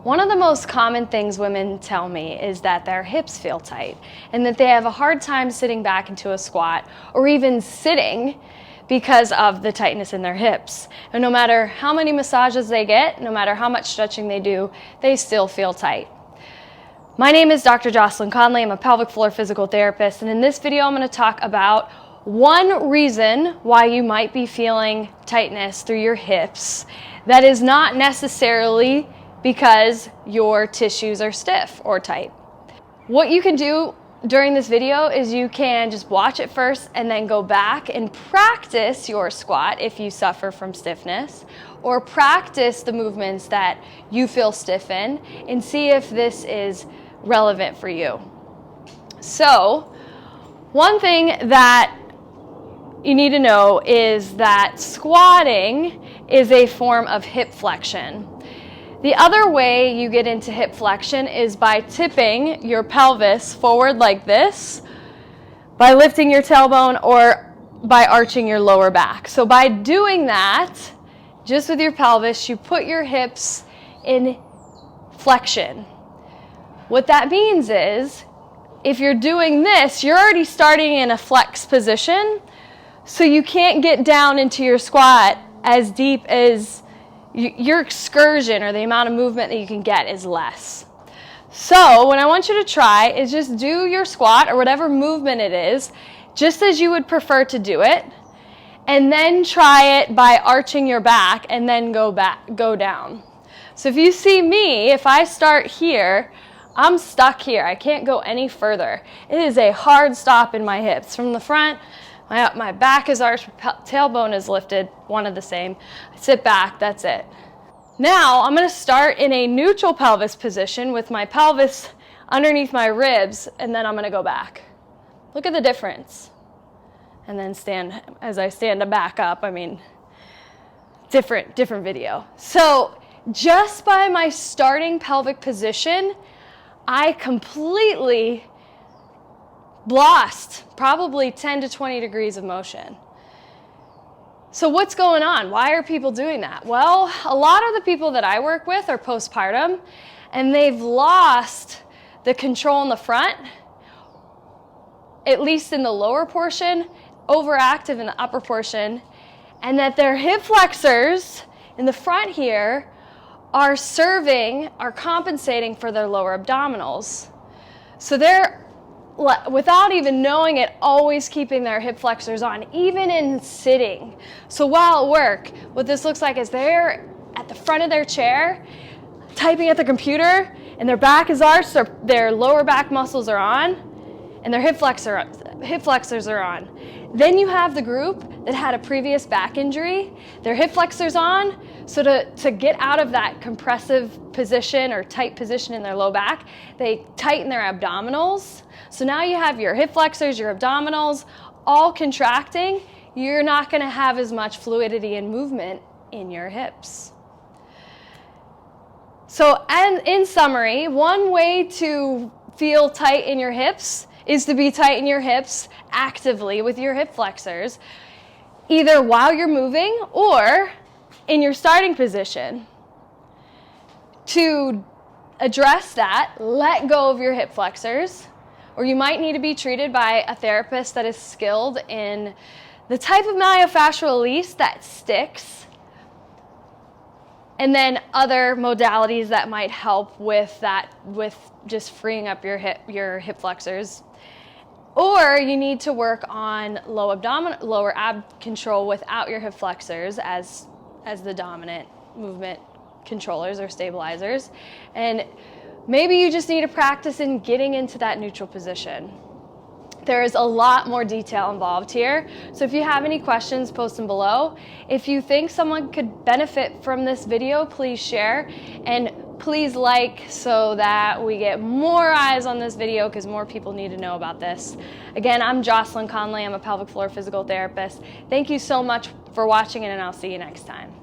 One of the most common things women tell me is that their hips feel tight and that they have a hard time sitting back into a squat or even sitting because of the tightness in their hips. And no matter how many massages they get, no matter how much stretching they do, they still feel tight. My name is Dr. Jocelyn Conley. I'm a pelvic floor physical therapist, and in this video I'm going to talk about one reason why you might be feeling tightness through your hips that is not necessarily because your tissues are stiff or tight. What you can do during this video is you can just watch it first and then go back and practice your squat if you suffer from stiffness, or practice the movements that you feel stiff in and see if this is relevant for you. So, one thing that you need to know is that squatting is a form of hip flexion. The other way you get into hip flexion is by tipping your pelvis forward like this, by lifting your tailbone, or by arching your lower back. So by doing that, just with your pelvis, you put your hips in flexion. What that means is, if you're doing this, you're already starting in a flex position, so you can't get down into your squat as deep as your excursion, or the amount of movement that you can get, is less. So what I want you to try is just do your squat or whatever movement it is just as you would prefer to do it, and then try it by arching your back and then go down. So if you see me, if I start here, I'm stuck here. I can't go any further. It is a hard stop in my hips. From the front, my back is arched, tailbone is lifted, one of the same. I sit back, that's it. Now I'm going to start in a neutral pelvis position with my pelvis underneath my ribs, and then I'm going to go back. Look at the difference. And then as I stand back up, different video. So just by my starting pelvic position, I completely lost probably 10 to 20 degrees of motion. So what's going on? Why are people doing that? Well, a lot of the people that I work with are postpartum, and they've lost the control in the front, at least in the lower portion, overactive in the upper portion, and that their hip flexors in the front here are compensating for their lower abdominals. So they're, without even knowing it, always keeping their hip flexors on, even in sitting. So while at work, what this looks like is they're at the front of their chair, typing at the computer, and their back is arched, their lower back muscles are on, and their hip flexors are on. Then you have the group that had a previous back injury, their hip flexors on, so to get out of that compressive position or tight position in their low back, they tighten their abdominals. So now you have your hip flexors, your abdominals, all contracting. You're not going to have as much fluidity and movement in your hips. So, and in summary, one way to feel tight in your hips is to be tight in your hips actively with your hip flexors, either while you're moving or in your starting position. To address that, let go of your hip flexors, or you might need to be treated by a therapist that is skilled in the type of myofascial release that sticks, and then other modalities that might help with that, with just freeing up your hip flexors. Or you need to work on lower ab control without your hip flexors as the dominant movement controllers or stabilizers. And maybe you just need to practice in getting into that neutral position. There is a lot more detail involved here. So if you have any questions, post them below. If you think someone could benefit from this video, please share, and please like so that we get more eyes on this video, because more people need to know about this. Again, I'm Jocelyn Conley. I'm a pelvic floor physical therapist. Thank you so much for watching, and I'll see you next time.